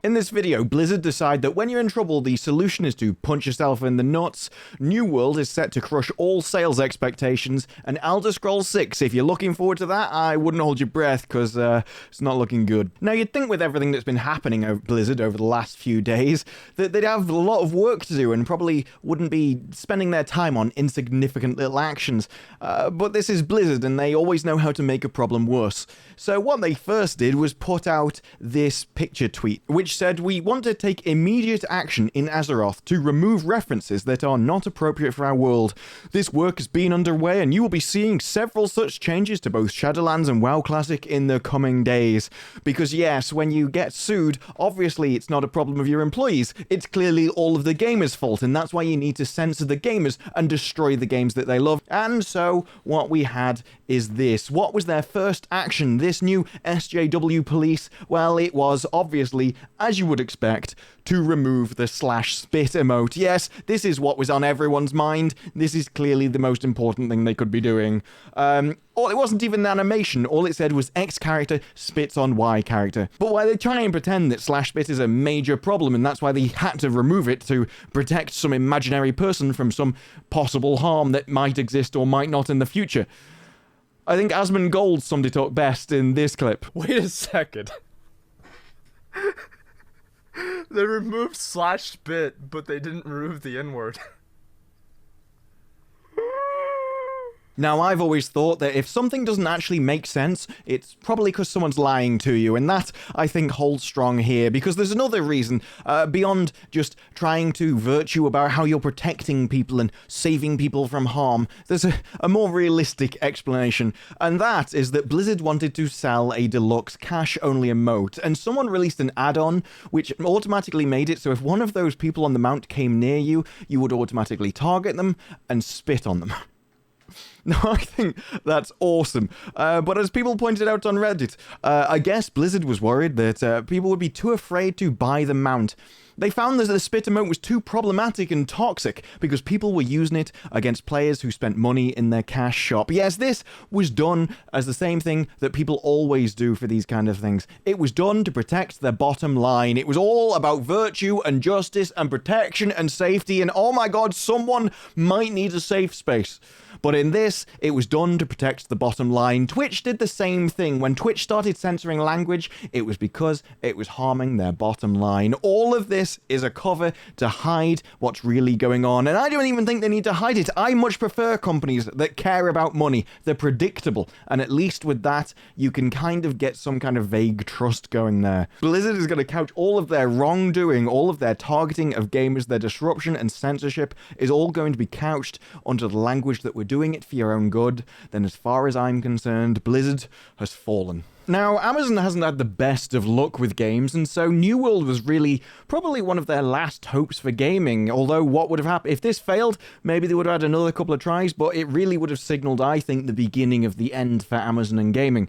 In this video, Blizzard decide that when you're in trouble, the solution is to punch yourself in the nuts. New World is set to crush all sales expectations, and Elderscrolls 6, if you're looking forward to that, I wouldn't hold your breath, because it's not looking good. Now, you'd think with everything that's been happening at Blizzard over the last few days, that they'd have a lot of work to do and probably wouldn't be spending their time on insignificant little actions. But this is Blizzard, and they always know how to make a problem worse. So what they first did was put out this picture tweet, which said, "We want to take immediate action in Azeroth to remove references that are not appropriate for our world. This work has been underway, and you will be seeing several such changes to both Shadowlands and WoW Classic in the coming days." Because yes, when you get sued, obviously it's not a problem of your employees, it's clearly all of the gamers' fault, and that's why you need to censor the gamers and destroy the games that they love. And so what we had is this. What was their first action? This new SJW police? Well, it was obviously, as you would expect, to remove the /spit emote. Yes, this is what was on everyone's mind. This is clearly the most important thing they could be doing. It wasn't even an animation. All it said was X character spits on Y character. But why they try and pretend that /spit is a major problem, and that's why they had to remove it to protect some imaginary person from some possible harm that might exist or might not in the future. I think Asmongold summed it up best in this clip. Wait a second. They removed /spit, but they didn't remove the N-word. Now, I've always thought that if something doesn't actually make sense, it's probably because someone's lying to you, and that, I think, holds strong here, because there's another reason, beyond just trying to virtue about how you're protecting people and saving people from harm. There's a more realistic explanation, and that is that Blizzard wanted to sell a deluxe cash-only emote, and someone released an add-on which automatically made it so if one of those people on the mount came near you, you would automatically target them and spit on them. No, I think that's awesome. But as people pointed out on Reddit, I guess Blizzard was worried that people would be too afraid to buy the mount. They found that the spit emote was too problematic and toxic because people were using it against players who spent money in their cash shop. Yes, this was done as the same thing that people always do for these kind of things. It was done to protect their bottom line. It was all about virtue and justice and protection and safety, and oh my god, someone might need a safe space. But in this, it was done to protect the bottom line. Twitch did the same thing. When Twitch started censoring language, it was because it was harming their bottom line. All of this is a cover to hide what's really going on. And I don't even think they need to hide it. I much prefer companies that care about money. They're predictable. And at least with that, you can kind of get some kind of vague trust going there. Blizzard is going to couch all of their wrongdoing, all of their targeting of gamers, their disruption and censorship is all going to be couched under the language that we're doing it for your own good. Then as far as I'm concerned, Blizzard has fallen. Now, Amazon hasn't had the best of luck with games, and so New World was really probably one of their last hopes for gaming, although what would have happened if this failed? Maybe they would have had another couple of tries, but it really would have signaled, I think, the beginning of the end for Amazon and gaming.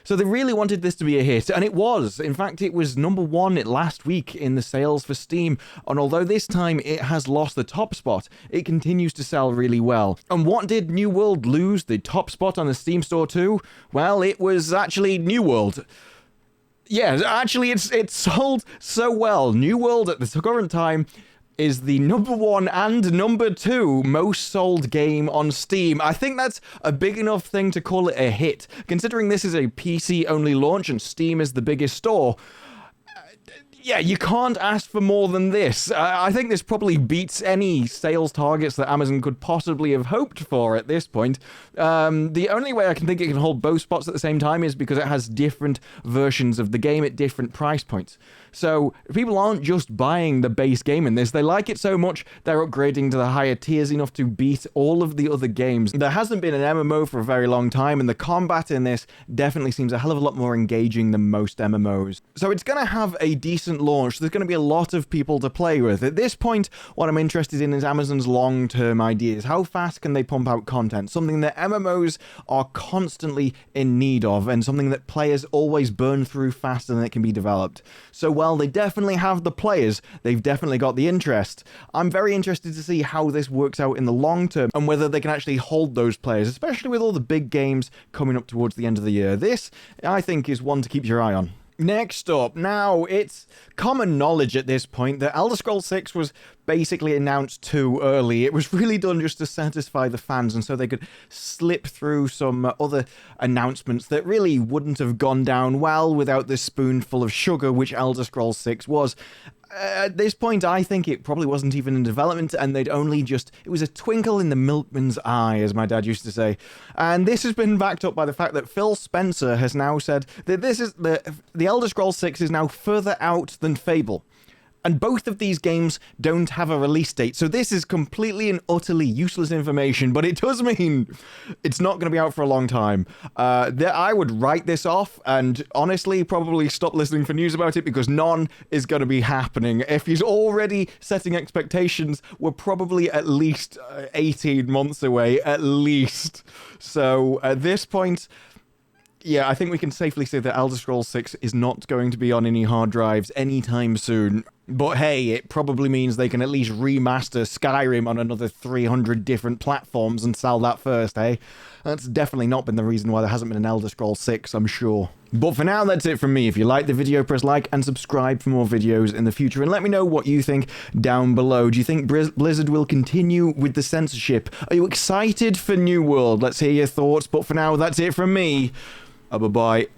So they really wanted this to be a hit, and it was. In fact, it was #1 last week in the sales for Steam, and although this time it has lost the top spot, it continues to sell really well. And what did New World lose the top spot on the Steam store to? Well, it was actually New World. Yeah, actually, it's sold so well. New World at the current time is the #1 and #2 most sold game on Steam. I think that's a big enough thing to call it a hit. Considering this is a PC-only launch and Steam is the biggest store, yeah, you can't ask for more than this. I think this probably beats any sales targets that Amazon could possibly have hoped for at this point. The only way I can think it can hold both spots at the same time is because it has different versions of the game at different price points. So people aren't just buying the base game in this. They like it so much, they're upgrading to the higher tiers enough to beat all of the other games. There hasn't been an MMO for a very long time, and the combat in this definitely seems a hell of a lot more engaging than most MMOs. So it's going to have a decent launch. There's going to be a lot of people to play with. At this point, what I'm interested in is Amazon's long-term ideas. How fast can they pump out content? Something that MMOs are constantly in need of, and something that players always burn through faster than it can be developed. So while they definitely have the players, they've definitely got the interest. I'm very interested to see how this works out in the long term, and whether they can actually hold those players, especially with all the big games coming up towards the end of the year. This, I think, is one to keep your eye on. Next up, now it's common knowledge at this point that Elderscrolls 6 was basically announced too early. It was really done just to satisfy the fans, and so they could slip through some other announcements that really wouldn't have gone down well without this spoonful of sugar which Elderscrolls 6 was. At this point, I think it probably wasn't even in development, and they'd only just... It was a twinkle in the milkman's eye, as my dad used to say. And this has been backed up by the fact that Phil Spencer has now said that this is the Elder Scrolls 6 is now further out than Fable. And both of these games don't have a release date, so this is completely and utterly useless information, but it does mean it's not going to be out for a long time. I would write this off, and honestly, probably stop listening for news about it, because none is going to be happening. If he's already setting expectations, we're probably at least 18 months away, at least. So, at this point... Yeah, I think we can safely say that Elder Scrolls 6 is not going to be on any hard drives anytime soon. But hey, it probably means they can at least remaster Skyrim on another 300 different platforms and sell that first, eh? That's definitely not been the reason why there hasn't been an Elder Scrolls 6, I'm sure. But for now, that's it from me. If you liked the video, press like and subscribe for more videos in the future. And let me know what you think down below. Do you think Blizzard will continue with the censorship? Are you excited for New World? Let's hear your thoughts. But for now, that's it from me. Bye-bye.